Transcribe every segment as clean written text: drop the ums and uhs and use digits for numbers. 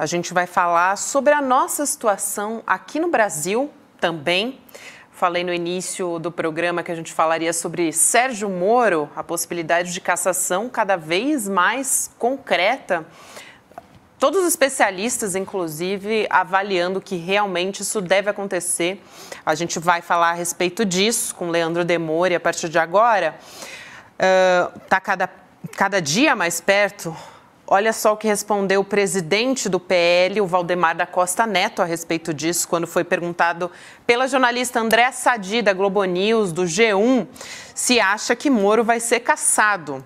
A gente vai falar sobre a nossa situação aqui no Brasil também. Falei no início do programa que a gente falaria sobre Sérgio Moro, a possibilidade de cassação cada vez mais concreta. Todos os especialistas, inclusive, avaliando que realmente isso deve acontecer. A gente vai falar a respeito disso com Leandro Demore a partir de agora. Está cada dia mais perto. Olha só o que respondeu o presidente do PL, o Valdemar da Costa Neto, a respeito disso, quando foi perguntado pela jornalista Andréa Sadi, da Globo News, do G1, se acha que Moro vai ser cassado.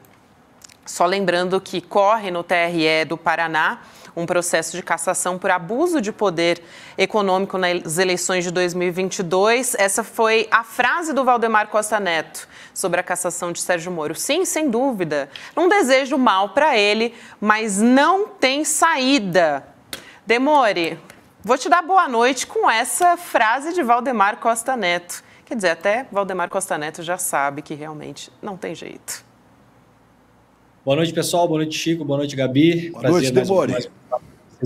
Só lembrando que corre no TRE do Paraná um processo de cassação por abuso de poder econômico nas eleições de 2022. Essa foi a frase do Valdemar Costa Neto sobre a cassação de Sérgio Moro. Sim, sem dúvida. Não desejo mal para ele, mas não tem saída. Demore, vou te dar boa noite com essa frase de Valdemar Costa Neto. Quer dizer, até Valdemar Costa Neto já sabe que realmente não tem jeito. Boa noite, pessoal. Boa noite, Chico. Boa noite, Gabi. Boa noite, Demore.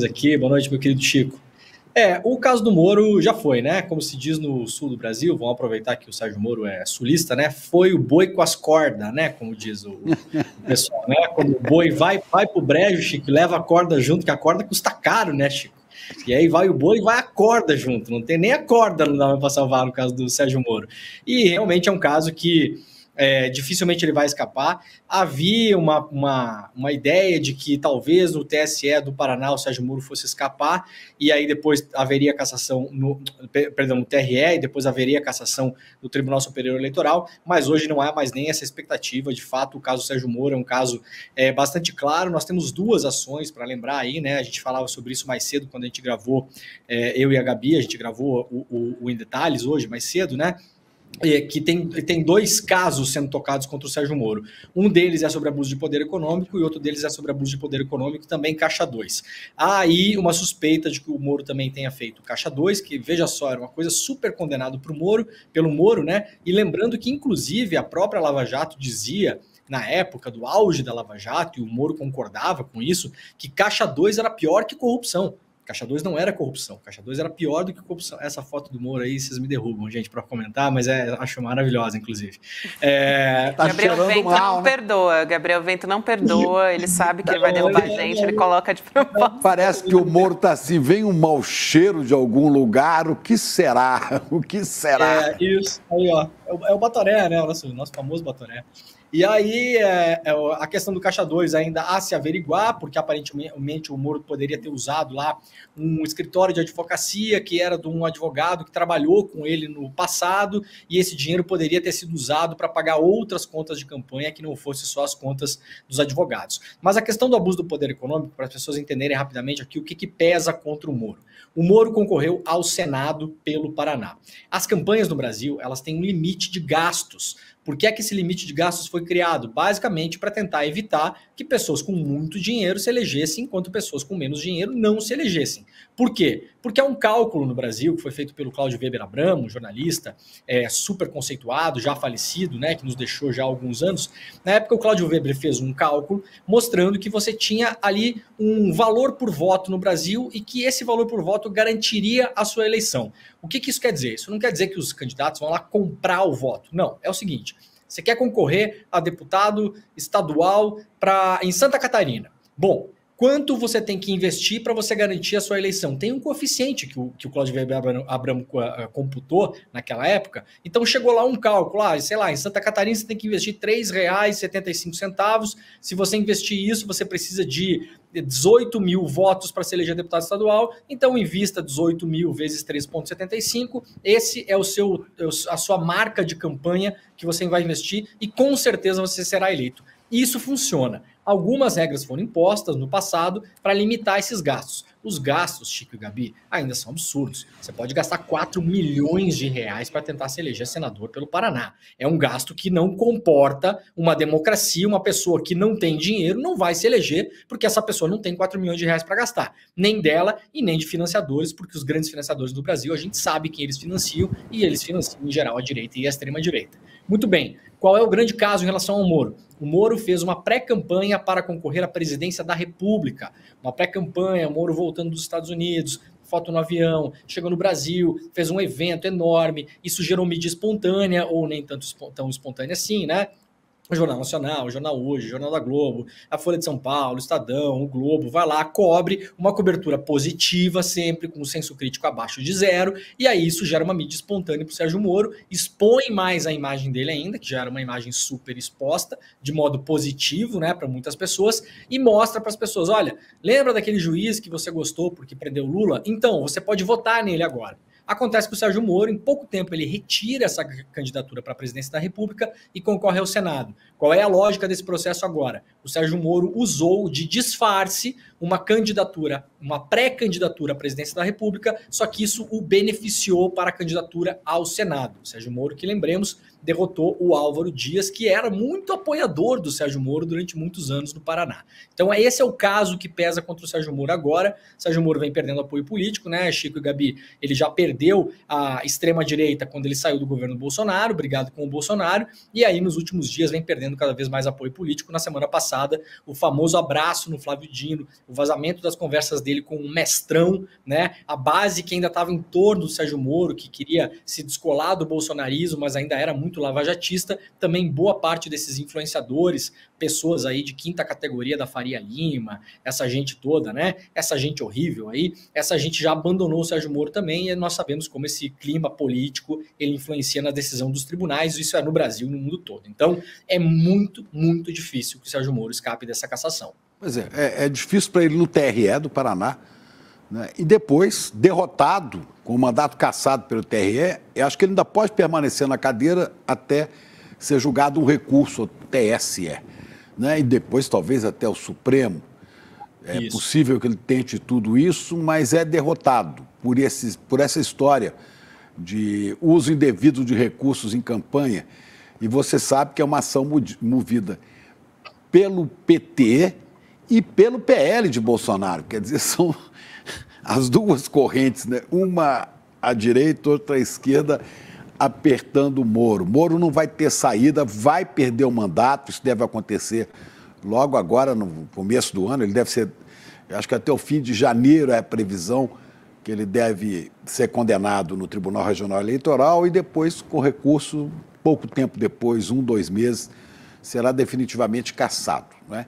Aqui. Boa noite, meu querido Chico. O caso do Moro já foi, né? Como se diz no sul do Brasil, vamos aproveitar que o Sérgio Moro é sulista, né? Foi o boi com as cordas, né? Como diz o pessoal, né? Quando o boi vai pro brejo, Chico, leva a corda junto, que a corda custa caro, né, Chico? E aí vai o boi e vai a corda junto. Não tem nem a corda, não dá para salvar no caso do Sérgio Moro. E realmente é um caso que dificilmente ele vai escapar. Havia uma ideia de que talvez no TSE do Paraná o Sérgio Moro fosse escapar, e aí depois haveria cassação no TRE, e depois haveria cassação no Tribunal Superior Eleitoral, mas hoje não há mais nem essa expectativa. De fato, o caso Sérgio Moro é um caso bastante claro. Nós temos duas ações para lembrar aí, né? A gente falava sobre isso mais cedo quando a gente gravou, eu e a Gabi, a gente gravou o Em Detalhes hoje, mais cedo, né? Que tem dois casos sendo tocados contra o Sérgio Moro. Um deles é sobre abuso de poder econômico e outro deles é sobre abuso de poder econômico, também Caixa 2. Há aí uma suspeita de que o Moro também tenha feito Caixa 2, que, veja só, era uma coisa super condenada pelo Moro, né? E lembrando que, inclusive, a própria Lava Jato dizia, na época do auge da Lava Jato, e o Moro concordava com isso, que Caixa 2 era pior que corrupção. Caixa 2 não era corrupção, Caixa 2 era pior do que corrupção. Essa foto do Moro aí, vocês me derrubam, gente, para comentar, mas acho maravilhosa, inclusive. Gabriel Vento não perdoa, Gabriel Vento não perdoa, ele sabe que ele vai derrubar a gente, ele coloca de propósito. Parece que o Moro tá assim, vem um mau cheiro de algum lugar, o que será? O que será? Isso, aí ó, é o Batoré, né, o nosso famoso Batoré. E aí, a questão do Caixa 2 ainda a se averiguar, porque aparentemente o Moro poderia ter usado lá um escritório de advocacia que era de um advogado que trabalhou com ele no passado, e esse dinheiro poderia ter sido usado para pagar outras contas de campanha que não fosse só as contas dos advogados. Mas a questão do abuso do poder econômico, para as pessoas entenderem rapidamente aqui o que pesa contra o Moro. O Moro concorreu ao Senado pelo Paraná. As campanhas no Brasil, elas têm um limite de gastos. Por que é que esse limite de gastos foi criado? Basicamente para tentar evitar que pessoas com muito dinheiro se elegessem, enquanto pessoas com menos dinheiro não se elegessem. Por quê? Porque é um cálculo no Brasil que foi feito pelo Cláudio Weber Abramo, um jornalista super conceituado, já falecido, né, que nos deixou já há alguns anos. Na época, o Cláudio Weber fez um cálculo mostrando que você tinha ali um valor por voto no Brasil e que esse valor por voto garantiria a sua eleição. O que isso quer dizer? Isso não quer dizer que os candidatos vão lá comprar o voto. Não, é o seguinte: você quer concorrer a deputado estadual em Santa Catarina. Bom, quanto você tem que investir para você garantir a sua eleição? Tem um coeficiente que o Cláudio Weber Abramo computou naquela época. Então chegou lá um cálculo, sei lá, em Santa Catarina você tem que investir R$ 3,75. Se você investir isso, você precisa de 18 mil votos para se eleger deputado estadual, então invista 18 mil vezes 3,75, esse é a sua marca de campanha que você vai investir e com certeza você será eleito. Isso funciona. Algumas regras foram impostas no passado para limitar esses gastos. Os gastos, Chico e Gabi, ainda são absurdos. Você pode gastar 4 milhões de reais para tentar se eleger senador pelo Paraná. É um gasto que não comporta uma democracia. Uma pessoa que não tem dinheiro não vai se eleger porque essa pessoa não tem 4 milhões de reais para gastar. Nem dela e nem de financiadores, porque os grandes financiadores do Brasil, a gente sabe quem eles financiam, e eles financiam, em geral, a direita e a extrema-direita. Muito bem. Qual é o grande caso em relação ao Moro? O Moro fez uma pré-campanha para concorrer à presidência da República. Uma pré-campanha, o Moro voltando dos Estados Unidos, foto no avião, chegou no Brasil, fez um evento enorme, isso gerou mídia espontânea, ou nem tanto tão espontânea assim, né? O Jornal Nacional, o Jornal Hoje, o Jornal da Globo, a Folha de São Paulo, o Estadão, o Globo, vai lá, cobre uma cobertura positiva, sempre com o senso crítico abaixo de 0, e aí isso gera uma mídia espontânea para o Sérgio Moro, expõe mais a imagem dele ainda, que já era uma imagem super exposta, de modo positivo, né, para muitas pessoas, e mostra para as pessoas, olha, lembra daquele juiz que você gostou porque prendeu Lula? Então, você pode votar nele agora. Acontece que o Sérgio Moro, em pouco tempo, ele retira essa candidatura para a presidência da República e concorre ao Senado. Qual é a lógica desse processo agora? O Sérgio Moro usou de disfarce uma candidatura, uma pré-candidatura à presidência da República, só que isso o beneficiou para a candidatura ao Senado. O Sérgio Moro, que lembremos, derrotou o Álvaro Dias, que era muito apoiador do Sérgio Moro durante muitos anos no Paraná. Então esse é o caso que pesa contra o Sérgio Moro agora. O Sérgio Moro vem perdendo apoio político, né? Chico e Gabi, ele já perdeu a extrema-direita quando ele saiu do governo Bolsonaro, brigado com o Bolsonaro, e aí nos últimos dias vem perdendo cada vez mais apoio político. Na semana passada, o famoso abraço no Flávio Dino, o vazamento das conversas dele com o Mestrão, né? A base que ainda estava em torno do Sérgio Moro, que queria se descolar do bolsonarismo, mas ainda era muito lavajatista, também boa parte desses influenciadores, pessoas aí de quinta categoria da Faria Lima, essa gente toda, né? Essa gente horrível aí, essa gente já abandonou o Sérgio Moro também, e nós sabemos como esse clima político ele influencia na decisão dos tribunais, isso é no Brasil e no mundo todo. Então, é muito, muito difícil que o Sérgio Moro escape dessa cassação. Pois é difícil para ele no TRE do Paraná, né? E depois, derrotado, com o mandato cassado pelo TRE, eu acho que ele ainda pode permanecer na cadeira até ser julgado um recurso ao TSE, né? E depois talvez até o Supremo. É possível que ele tente tudo isso, mas é derrotado por essa história de uso indevido de recursos em campanha. E você sabe que é uma ação movida pelo PT e pelo PL de Bolsonaro. Quer dizer, são as duas correntes, né? Uma à direita, outra à esquerda, apertando o Moro. Moro não vai ter saída, vai perder o mandato, isso deve acontecer logo agora, no começo do ano. Ele deve ser, acho que até o fim de janeiro é a previsão que ele deve ser condenado no Tribunal Regional Eleitoral e depois, com recurso, pouco tempo depois, 1, 2 meses, será definitivamente cassado, né?